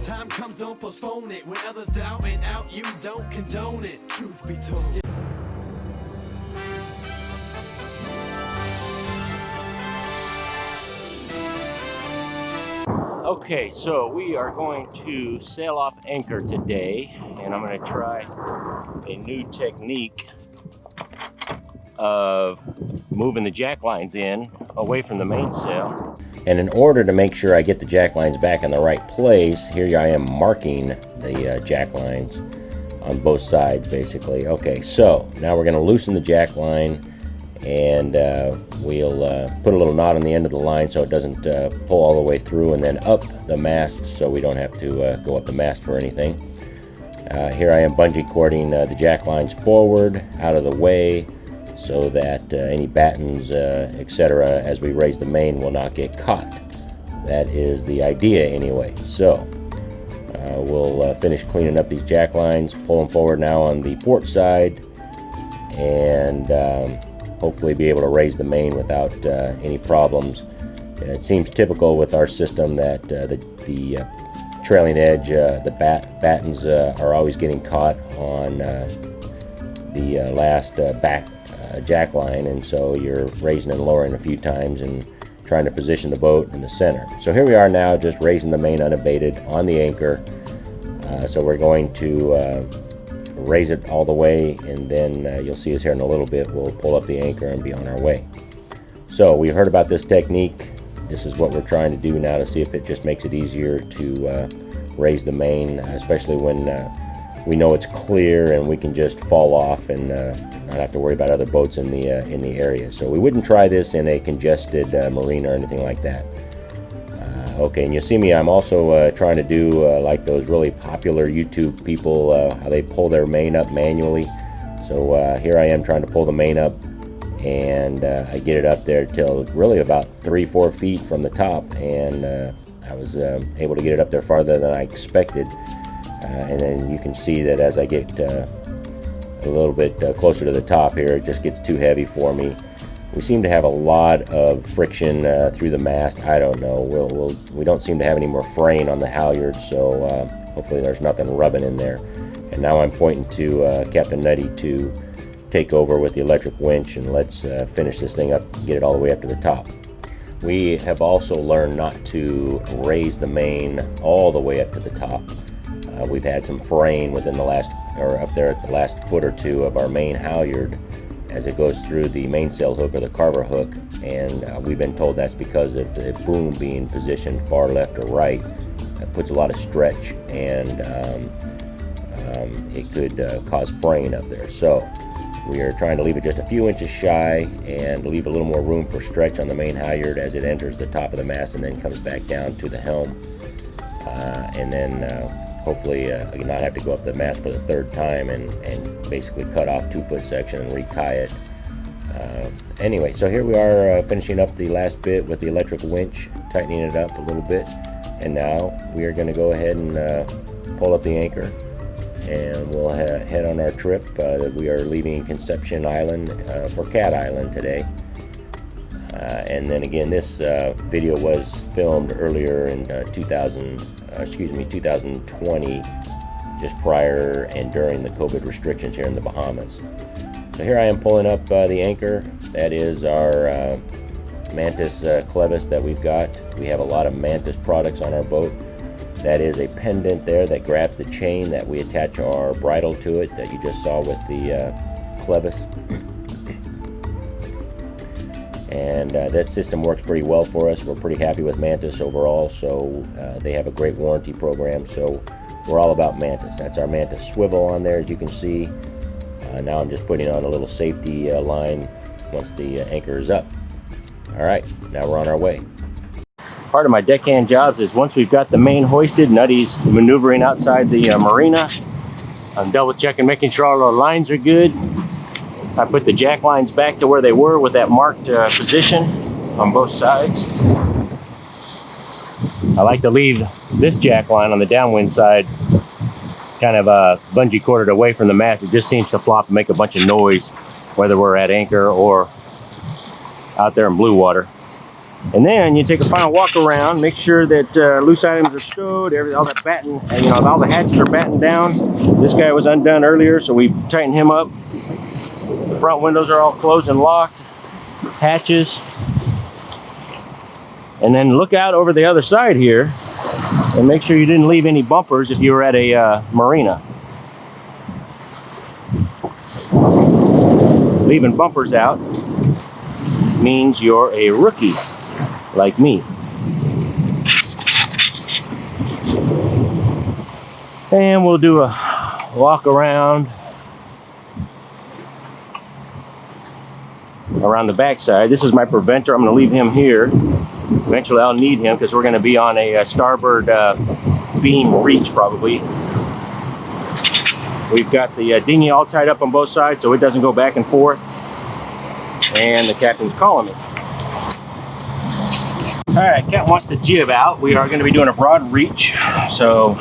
time comes, don't postpone it. When others doubt and out, you don't condone it. Truth be told. Okay, so we are going to sail off anchor today, and I'm going to try a new technique of moving the jacklines in away from the mainsail. And in order to make sure I get the jacklines back in the right place, here I am marking the jacklines on both sides basically. Okay, so now we're going to loosen the jackline, and we'll put a little knot on the end of the line so it doesn't pull all the way through, and then up the mast so we don't have to go up the mast for anything. Here I am bungee cording the jacklines forward, out of the way, so that any battens, etc., as we raise the main will not get caught. That is the idea anyway. So we'll finish cleaning up these jacklines, pull them forward now on the port side, and hopefully be able to raise the main without any problems. It seems typical with our system that the trailing edge, the battens are always getting caught on the last back jackline, and so you're raising and lowering a few times and trying to position the boat in the center. So here we are now, just raising the main unabated on the anchor. So we're going to raise it all the way, and then you'll see us here in a little bit. We'll pull up the anchor and be on our way. So we heard about this technique. This is what we're trying to do now to see if it just makes it easier to raise the main, especially when we know it's clear and we can just fall off and not have to worry about other boats in the area. So we wouldn't try this in a congested marina or anything like that. Okay, and you see me, I'm also trying to do like those really popular YouTube people, how they pull their main up manually. So here I am trying to pull the main up, and I get it up there till really about 3-4 feet from the top, and I was able to get it up there farther than I expected. And then you can see that as I get a little bit closer to the top here, it just gets too heavy for me. We seem to have a lot of friction through the mast. I don't know. We don't seem to have any more fraying on the halyard, so hopefully there's nothing rubbing in there. And now I'm pointing to Captain Nutty to take over with the electric winch, and let's finish this thing up and get it all the way up to the top. We have also learned not to raise the main all the way up to the top. We've had some fraying within the last, or up there at the last foot or two of our main halyard as it goes through the mainsail hook or the carver hook, and we've been told that's because of the boom being positioned far left or right. That puts a lot of stretch, and it could cause fraying up there. So we are trying to leave it just a few inches shy and leave a little more room for stretch on the main halyard as it enters the top of the mast and then comes back down to the helm, and then hopefully not have to go up the mast for the third time and basically cut off 2-foot section and retie it. Anyway, so here we are finishing up the last bit with the electric winch, tightening it up a little bit, and now we are going to go ahead and pull up the anchor, and we'll head on our trip. We are leaving Conception Island for Cat Island today. And then again, this video was filmed earlier in 2020, just prior and during the COVID restrictions here in the Bahamas. So here I am pulling up the anchor. That is our Mantis clevis that we've got. We have a lot of Mantis products on our boat. That is a pendant there that grabs the chain that we attach our bridle to it, that you just saw with the clevis. And that system works pretty well for us. We're pretty happy with Mantis overall, so they have a great warranty program, so we're all about Mantis. That's our Mantis swivel on there, as you can see. Now I'm just putting on a little safety line once the anchor is up. All right, now we're on our way. Part of my deckhand jobs is once we've got the main hoisted, Nutty's maneuvering outside the marina. I'm double checking, making sure all our lines are good. I put the jack lines back to where they were with that marked position on both sides. I like to leave this jack line on the downwind side kind of bungee corded away from the mast. It just seems to flop and make a bunch of noise, whether we're at anchor or out there in blue water. And then you take a final walk around, make sure that loose items are stowed, all that batten, you know, all the hatches are battened down. This guy was undone earlier, so we tightened him up. The front windows are all closed and locked, hatches. And then look out over the other side here and make sure you didn't leave any bumpers if you were at a marina. Leaving bumpers out means you're a rookie, like me. And we'll do a walk around the backside. This is my preventer. I'm going to leave him here. Eventually I'll need him because we're going to be on a starboard beam reach probably. We've got the dinghy all tied up on both sides so it doesn't go back and forth. And the captain's calling me. Alright, Captain wants the jib out. We are going to be doing a broad reach. So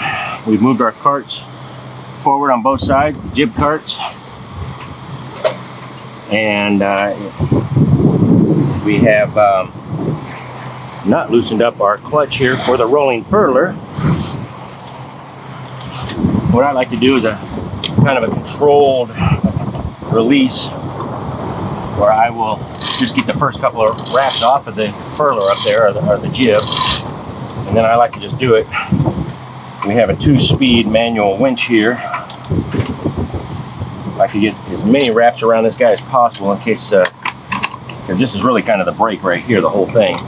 we've moved our carts forward on both sides, the jib carts. And we have not loosened up our clutch here for the rolling furler. What I like to do is a kind of a controlled release where I will just get the first couple of wraps off of the furler up there, or the jib, and then I like to just do it. We have a 2-speed manual winch here. I like to get as many wraps around this guy as possible in case, because this is really kind of the brake right here, the whole thing.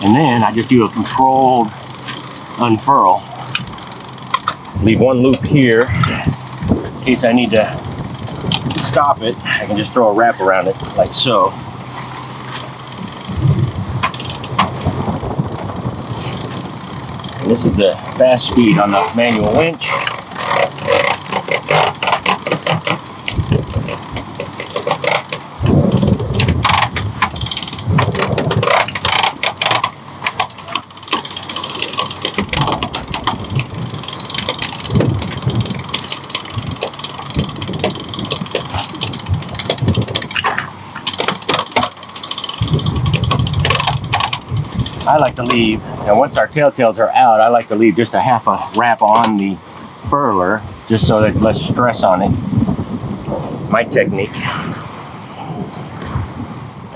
And then I just do a controlled unfurl. Leave one loop here in case I need to stop it. I can just throw a wrap around it like so. And this is the fast speed on the manual winch. I like to leave, and once our tailtails are out, I like to leave just a half a wrap on the furler, just so there's less stress on it. My technique.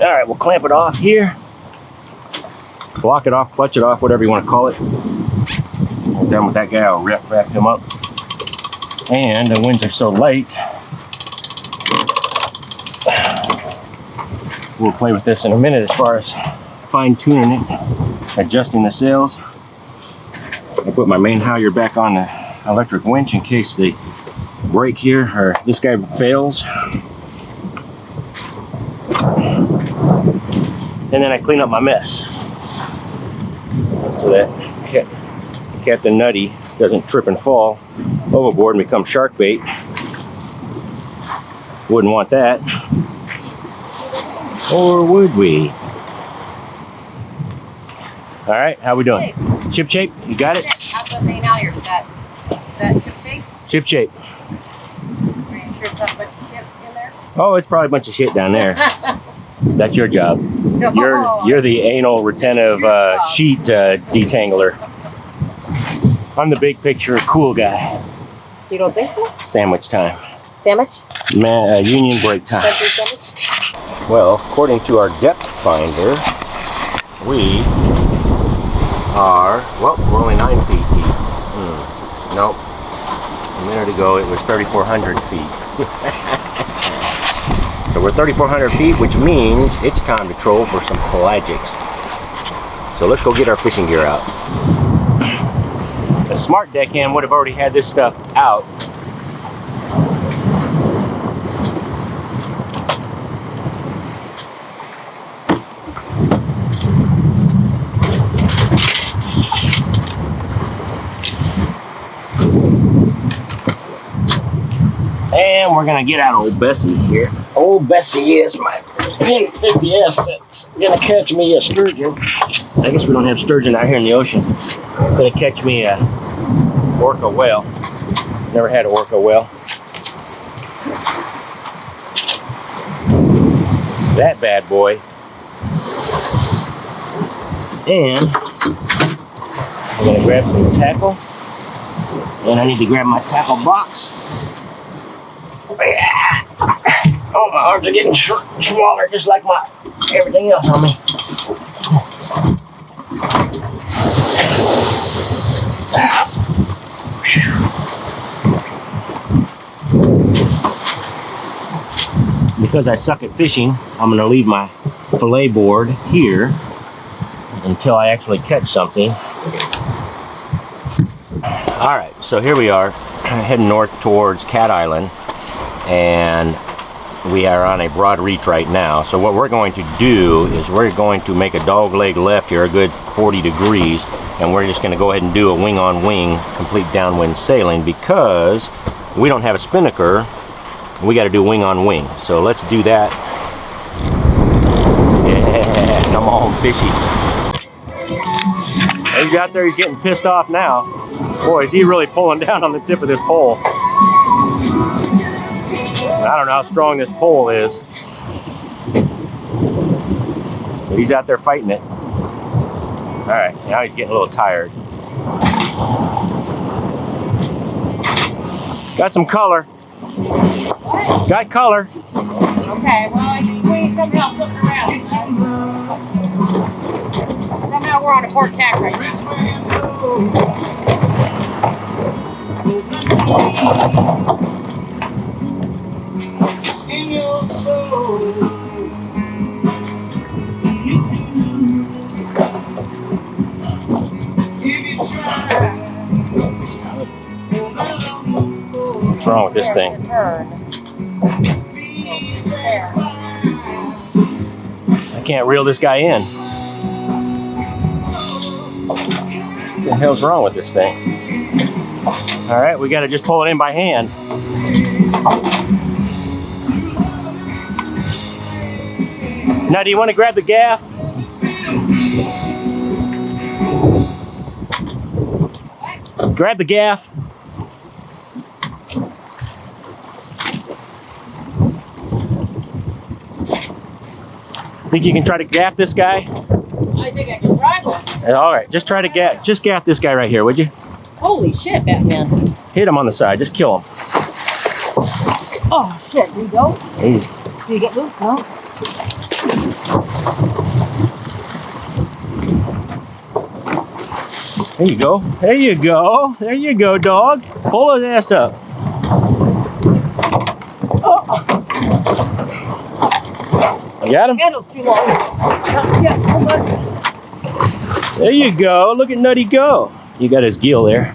All right, we'll clamp it off here. Block it off, clutch it off, whatever you want to call it. We're done with that guy, I'll wrap him up. And the winds are so light, we'll play with this in a minute as far as fine-tuning it, adjusting the sails. I put my main halyard back on the electric winch in case the brake here, or this guy fails. And then I clean up my mess so that Captain Nutty doesn't trip and fall overboard and become shark bait. Wouldn't want that. Or would we? All right, how we doing? Hey. Ship shape, you got it? How's the main halyard? Is that ship shape? Ship shape. Are you sure it's not a bunch of shit in there? Oh, it's probably a bunch of shit down there. That's your job. No. You're the anal retentive sheet detangler. I'm the big picture cool guy. You don't think so? Sandwich time. Sandwich? Union break time. Country sandwich? Well, according to our depth finder, we are, well, we're only 9 feet deep. Nope. A minute ago it was 3,400 feet. So we're 3,400 feet, which means it's time to troll for some pelagics. So let's go get our fishing gear out. A smart deckhand would have already had this stuff out. And we're gonna get out old Bessie here. Old Bessie is my pin 50S that's gonna catch me a sturgeon. I guess we don't have sturgeon out here in the ocean. Gonna catch me a orca whale. Never had an orca whale. That bad boy And I'm gonna grab some tackle. And I need to grab my tackle box. Oh, my arms are getting smaller, just like my everything else on me. Because I suck at fishing, I'm going to leave my fillet board here until I actually catch something. Alright, so here we are, heading north towards Cat Island, and we are on a broad reach right now. So what we're going to do is we're going to make a dog leg left here, a good 40 degrees, and we're just going to go ahead and do a wing on wing, complete downwind sailing, because we don't have a spinnaker. We got to do wing on wing. So let's do that. Yeah, come on, fishy. He's out there, he's getting pissed off now. Boy, is he really pulling down on the tip of this pole. I don't know how strong this pole is, but he's out there fighting it. All right, now he's getting a little tired. Got some color. Got color. Okay, well, we somehow flip around. Somehow we're on a port tack right now. In your soul, you can do if you try. What's wrong with this thing? I can't reel this guy in. What the hell's wrong with this thing? All right, we got to just pull it in by hand. Now, do you want to grab the gaff? Grab the gaff. Think you can try to gaff this guy? I think I can try one. All right, just try to gaff this guy right here, would you? Holy shit, Batman. Hit him on the side, just kill him. Oh shit, there you go. Easy. Do you get loose? No? There you go. There you go. There you go, dog. Pull his ass up. Oh. You got him? Handle's too long. Yeah, hold on. There you go. Look at Nutty go. You got his gill there.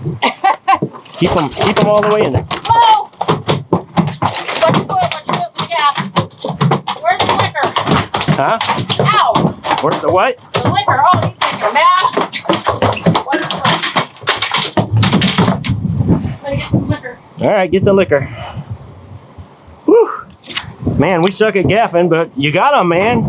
keep him all the way in there. Whoa! Let's do it, yeah. Where's the liquor? Huh? Ow! Where's the what? The liquor. Oh, he's making a mess. Where's the liquor? Let me get some liquor. All right, get the liquor. Whew. Man, we suck at gaffing, but you got him, man.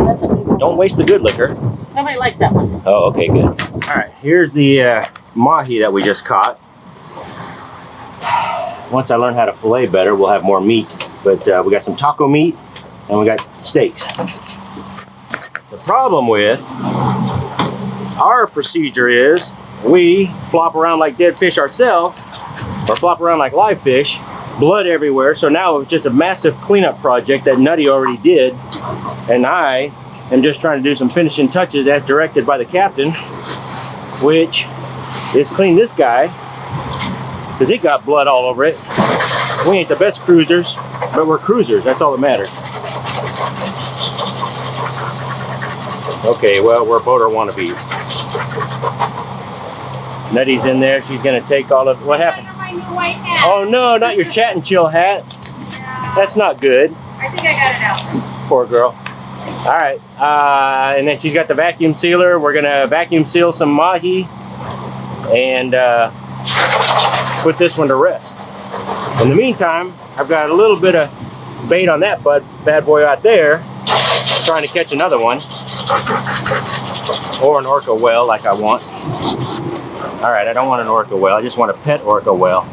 That's a big one. Don't waste the good liquor. Nobody likes that one. Oh, okay, good. All right, here's the mahi that we just caught. Once I learn how to fillet better, we'll have more meat. But we got some taco meat and we got steaks. The problem with our procedure is we flop around like dead fish ourselves, or flop around like live fish, blood everywhere. So now it's just a massive cleanup project that Nutty already did, and I am just trying to do some finishing touches as directed by the captain, which is clean this guy because it got blood all over it. We ain't the best cruisers, but we're cruisers. That's all that matters. Okay, well, we're boater wannabes. Nutty's in there. She's gonna take all of. What happened? My new white hat. Oh no, not your chat and chill hat. Yeah. That's not good. I think I got it out. Poor girl. All right, and then she's got the vacuum sealer. We're gonna vacuum seal some mahi and put this one to rest. In the meantime, I've got a little bit of bait on that bad boy out there, trying to catch another one, or an orca whale like I want. All right, I don't want an orca whale. I just want a pet orca whale.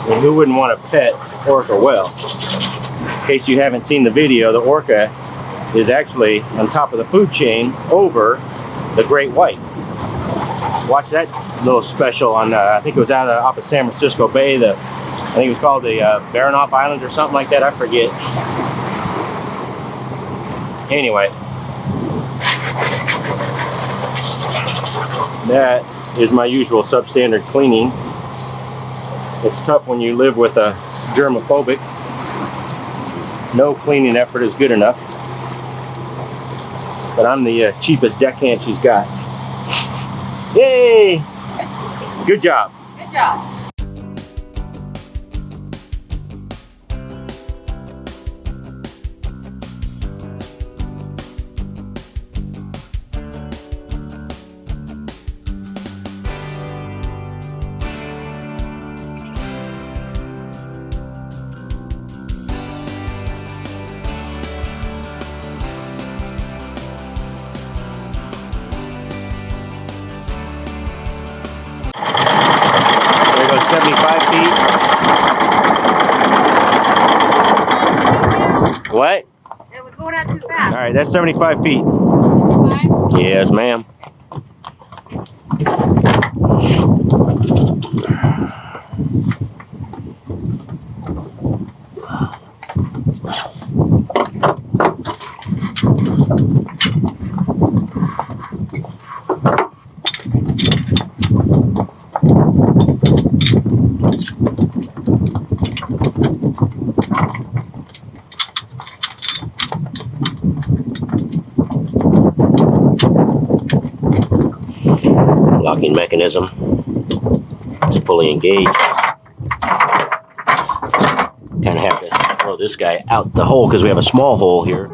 And who wouldn't want to pet orca well? In case you haven't seen the video, the orca is actually on top of the food chain over the great white. Watch that little special on, I think it was out off of San Francisco Bay. I think it was called the Baranof Islands or something like that, I forget. Anyway, that is my usual substandard cleaning. It's tough when you live with a germophobic. No cleaning effort is good enough. But I'm the cheapest deckhand she's got. Yay! Good job. Good job. There goes 75 feet. What? It was going out too fast. All right, that's 75 feet. 75? Yes, ma'am. Locking mechanism. It's fully engaged. Kind of have to throw this guy out the hole because we have a small hole here.